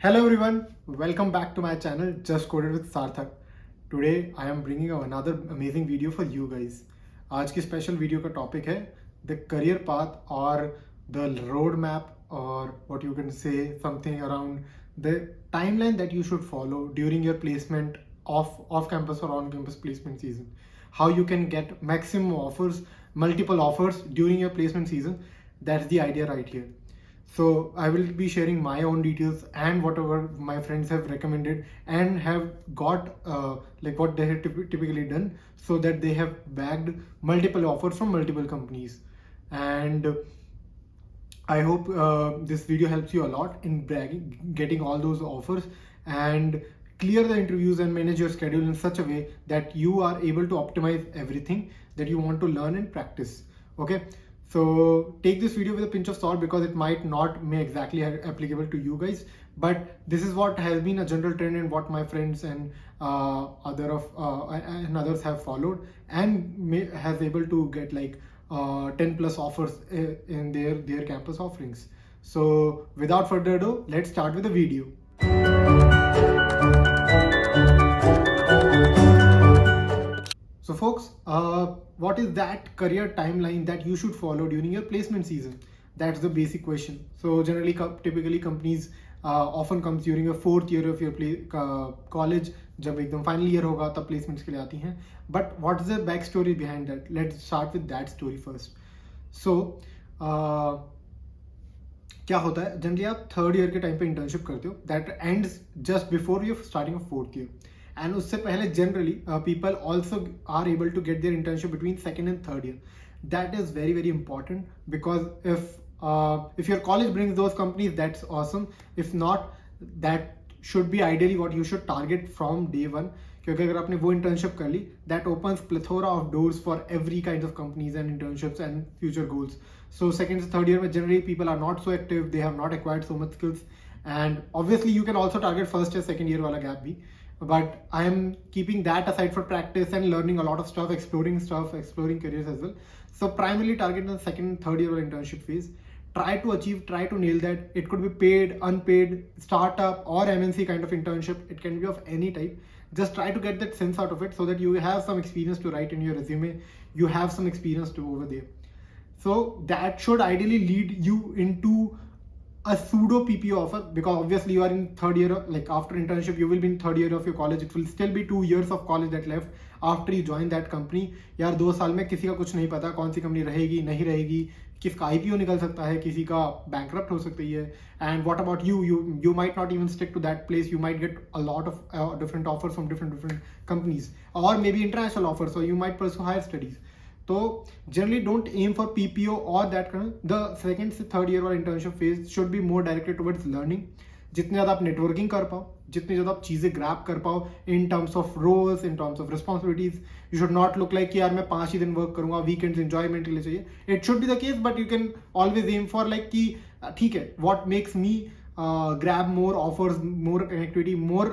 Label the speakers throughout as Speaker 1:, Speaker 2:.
Speaker 1: Hello everyone, welcome back to my channel Just Coded with Sarthak. Today I am bringing another amazing video for you guys. आज की special video का topic है the career path और the road map और what you can say something around the timeline that you should follow during your placement off campus और on campus placement season. How you can get maximum offers, multiple offers during your placement season. That's the idea right here. So I will be sharing my own details and whatever my friends have recommended and have got like what they have typically done, so that they have bagged multiple offers from multiple companies. And I hope this video helps you a lot in getting all those offers and clear the interviews and manage your schedule in such a way that you are able to optimize everything that you want to learn and practice. Okay, so take this video with a pinch of salt because it might not be exactly applicable to you guys, but this is what has been a general trend and what my friends and others have followed and has able to get like 10 plus offers in their campus offerings. So without further ado, let's start with the video. So folks, what is that career timeline that you should follow during your placement season? That's the basic question. So generally, typically companies often comes during your fourth year of your college. जब एकदम final year होगा तब placements के लिए आती हैं. But what's the back story behind that? Let's start with that story first. So क्या होता है, जनरली आप थर्ड ईयर के टाइम पे इंटर्नशिप करते हो that ends just before you starting of fourth year. And उससे पहले generally people also are able to get their internship between second and third year. That is very very important because if your college brings those companies, that's awesome. If not, that should be ideally what you should target from day one. क्योंकि अगर आपने वो internship कर ली, that opens plethora of doors for every kind of companies and internships and future goals. So second to third year में generally people are not so active, they have not acquired so much skills, and obviously you can also target first or second year वाला gap भी. But I am keeping that aside for practice and learning a lot of stuff, exploring careers as well. So primarily target the second, third year internship phase. Try to nail that. It could be paid, unpaid, startup or MNC kind of internship. It can be of any type. Just try to get that sense out of it so that you have some experience to write in your resume. You have some experience to over there. So that should ideally lead you into a pseudo PPO offer, because obviously you are in third year, like after internship you will be in third year of your college. It will still be 2 years of college that left after you join that company. यार 2 साल में किसी का कुछ नहीं पता कौन सी company रहेगी नहीं रहेगी, किसका IPO निकल सकता है, किसी का bankrupt हो सकती है. And what about you might not even stick to that place. You might get a lot of different offers from different companies, or maybe international offers, so you might pursue higher studies. तो generally don't aim for PPO or that kind of. The second से third year वाला internship phase should be more directed towards learning. जितने ज़्यादा आप networking कर पाओ, जितनी ज़्यादा आप चीज़ें grab कर पाओ in terms of roles, in terms of responsibilities. You should not look like कि यार मैं 5 ही दिन work करूँगा, weekends enjoyment के लिए चाहिए. It should be the case, but you can always aim for like कि ठीक है, what makes me grab more offers, more connectivity, more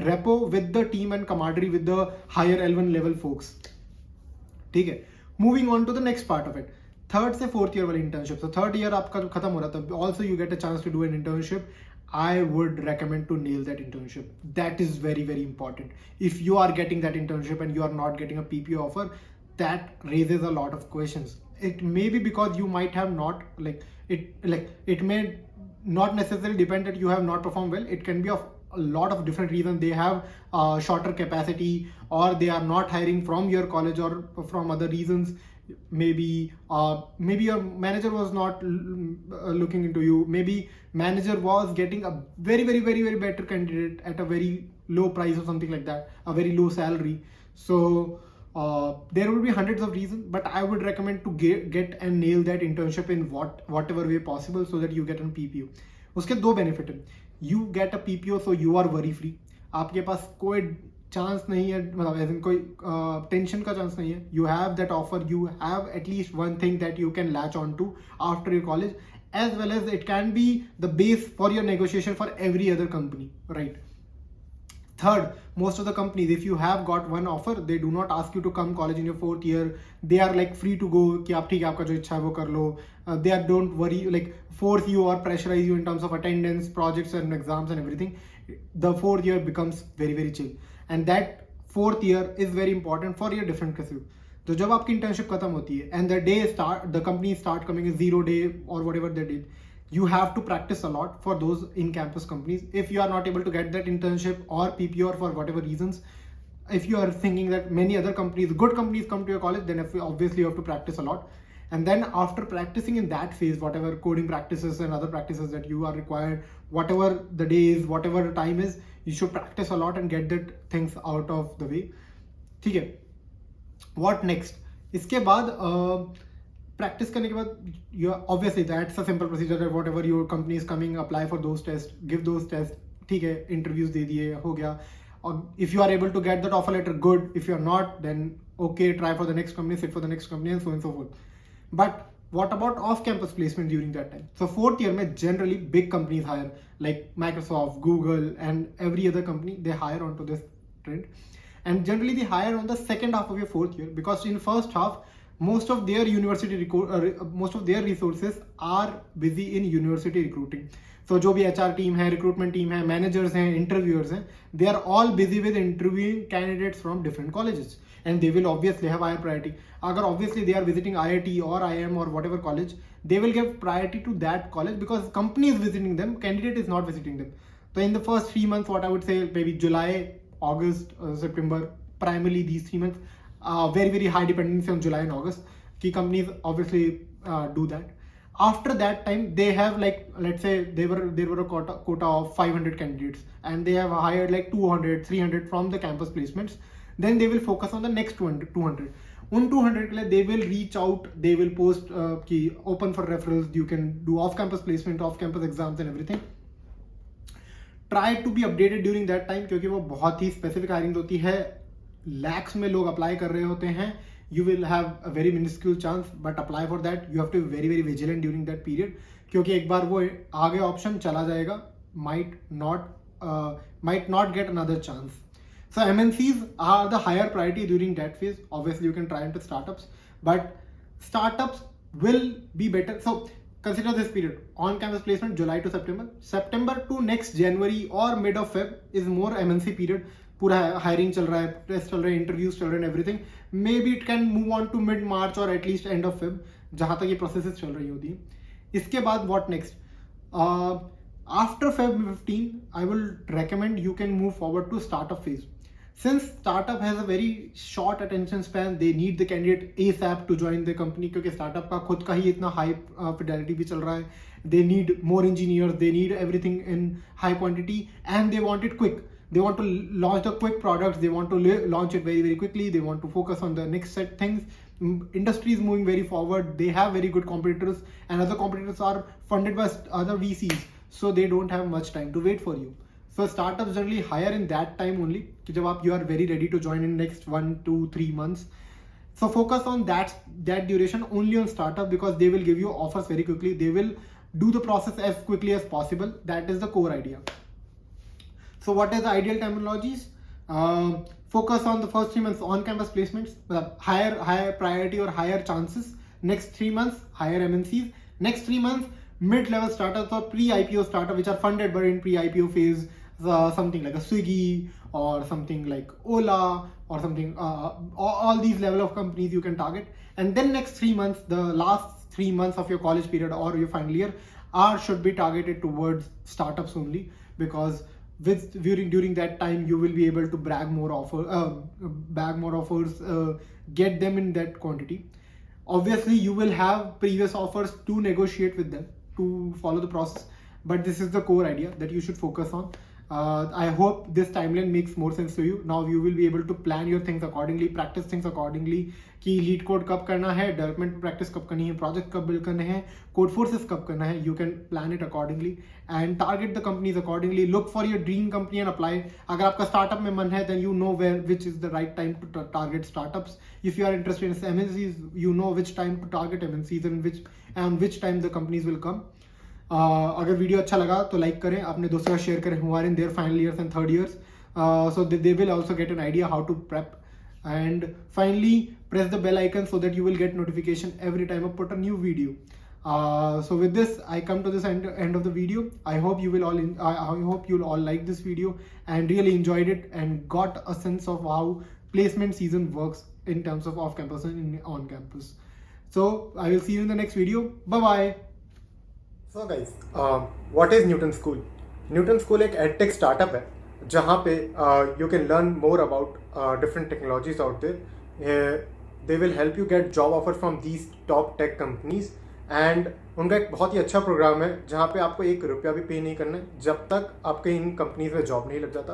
Speaker 1: repo with the team and camaraderie with the higher L1 level folks. ठीक है, moving on to the next part of it. Third से fourth year वाली internship. तो third year आपका खत्म हो रहा था, also you get a chance to do an internship. I would recommend to nail that internship. That is very very important. If you are getting that internship and you are not getting a PPO offer, that raises a lot of questions. It may be because you might have not it may not necessarily depend that you have not performed well. It can be of a lot of different reasons. They have shorter capacity, or they are not hiring from your college, or from other reasons. Maybe your manager was not looking into you. Maybe manager was getting a very very very very better candidate at a very low price or something like that, a very low salary. So there will be hundreds of reasons, but I would recommend to get and nail that internship in whatever way possible, so that you get an PPO. उसके 2 benefit है. You get a PPO, so you are worry free. आपके पास कोई chance नहीं है, मतलब ऐसे कोई tension का चांस नहीं है. You have that offer, you have at least one thing that you can latch on to after your college, as well as it can be the base for your negotiation for every other company, right. Third, most of the companies, if you have got one offer, they do not ask you to come college in your 4th year. They are like free to go कि आप ठीक है आपका जो इच्छा है वो कर लो. They are don't worry like force you or pressurize you in terms of attendance, projects and exams and everything. The 4th year becomes very chill, and that 4th year is very important for your different career. तो जब आपकी internship खत्म होती है and the company start coming in 0 day or whatever they did, you have to practice a lot for those in-campus companies. If you are not able to get that internship or PPO for whatever reasons, if you are thinking that many other companies, good companies come to your college, then obviously you have to practice a lot. And then after practicing in that phase, whatever coding practices and other practices that you are required, whatever the day is, whatever time is, you should practice a lot and get that things out of the way. ठीक है. What next? इसके बाद practice करने के बाद you obviously that's a simple procedure that whatever your company is coming, apply for those tests, give those tests. ठीक है, interviews दे दिए, हो गया. Or if you are able to get that offer letter, good. If you are not, then okay, try for the next company, sit for the next company, and so on and so forth. But what about off-campus placement during that time? So 4th year में generally big companies hire, like Microsoft, Google, and every other company, they hire onto this trend. And generally they hire on the second half of your 4th year, because in first half most of their most of their resources are busy in university recruiting. So जो भी HR team है, recruitment team है, managers हैं, interviewers हैं, they are all busy with interviewing candidates from different colleges, and they will obviously have higher priority. अगर obviously they are visiting IIT or IIM or whatever college, they will give priority to that college because company is visiting them, candidate is not visiting them. So in the first 3 months, what I would say, maybe July, August, September, primarily these 3 months, very high dependency on July and August, key companies obviously do that. After that time, they have like, let's say there were a quota of 500 candidates, and they have hired like 200, 300 from the campus placements. Then they will focus on the next 200. उन 200 के लिए they will reach out, they will post कि open for referrals, you can do off-campus placement, off-campus exams and everything. Try to be updated during that time, क्योंकि वो बहुत ही specific hiring होती है, lakhs में लोग apply कर रहे होते हैं. You will have a very minuscule chance, but apply for that. You have to be very vigilant during that period, क्योंकि एक बार वो आगे option चला जाएगा, might not get another chance. So MNCs are the higher priority during that phase. Obviously you can try into startups, but startups will be better. So consider this period, on-campus placement July to September to next January or mid of Feb is more MNC period. पूरा hiring चल रहा है, test चल रहे हैं, interviews चल रहे हैं, everything. Maybe it can move on to mid March और एटलीस्ट एंड ऑफ फेब, जहां तक ये प्रोसेसेस चल रही होती है. इसके बाद what next? After Feb 15 I will recommend you can move forward to startup phase. Since startup has a very short attention span, they need the candidate ASAP to join the company, क्योंकि startup का खुद का ही इतना high fidelity भी चल रहा है. They need more engineers, they need everything in high quantity, and they want it quick. They want to launch the quick products, they want to launch it very quickly, they want to focus on the next set things. Industry is moving very forward, they have very good competitors, and other competitors are funded by other VCs, so they don't have much time to wait for you. So startups generally hire in that time only, कि जब आप you are very ready to join in next 1 to 3 months. So focus on that duration only on startup, because they will give you offers very quickly. They will do the process as quickly as possible. That is the core idea. So what is the ideal terminologies? Focus on the first 3 months on-campus placements, higher priority or higher chances. Next 3 months, higher MNCs. Next 3 months, mid-level startups or pre-IPO startups which are funded but in pre-IPO phase. Something like a Swiggy or something like Ola or something, all these level of companies you can target. And then next 3 months, the last 3 months of your college period or your final year should be targeted towards startups only, because during that time you will be able to bag more offers, get them in that quantity. Obviously you will have previous offers to negotiate with them to follow the process, but this is the core idea that you should focus on. I hope this timeline makes more sense to you. Now you will be able to plan your things accordingly, practice things accordingly, कि leet code कब करना है, development practice कब करनी है, project कब build करने हैं, कोड फोर्सेस कब करना है. You can plan it accordingly and target the companies accordingly. Look for your dream company and apply. अगर आपका स्टार्टअप में मन है, then you know where which is the right time to target startups. If you are interested in MNCs, you know which time to target MNCs and which time the companies will come. अगर video अच्छा लगा तो like करें, अपने दोस्तों का share करें who are in their final years and third years. so that they will also get an idea how to prep. And finally, press the bell icon so that you will get notification every time I put a new video. So with this, I come to this end of the video. I hope you will all I hope you'll all like this video and really enjoyed it and got a sense of how placement season works in terms of off campus and on campus. So I will see you in the next video. Bye bye. So guys, what is Newton School? Newton School एक edtech startup है जहाँ पे you can learn more about different technologies out there. They will help you get job offers from these top tech companies. And उनका एक बहुत ही अच्छा programme है जहाँ पे आपको ₹1 भी पे नहीं करना है जब तक आपके इन कंपनीज में जॉब नहीं लग जाता.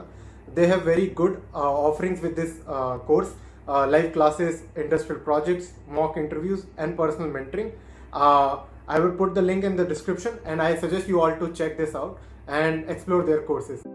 Speaker 1: They have very good offerings with this course, live classes, industrial projects, mock interviews and personal mentoring. I will put the link in the description and I suggest you all to check this out and explore their courses.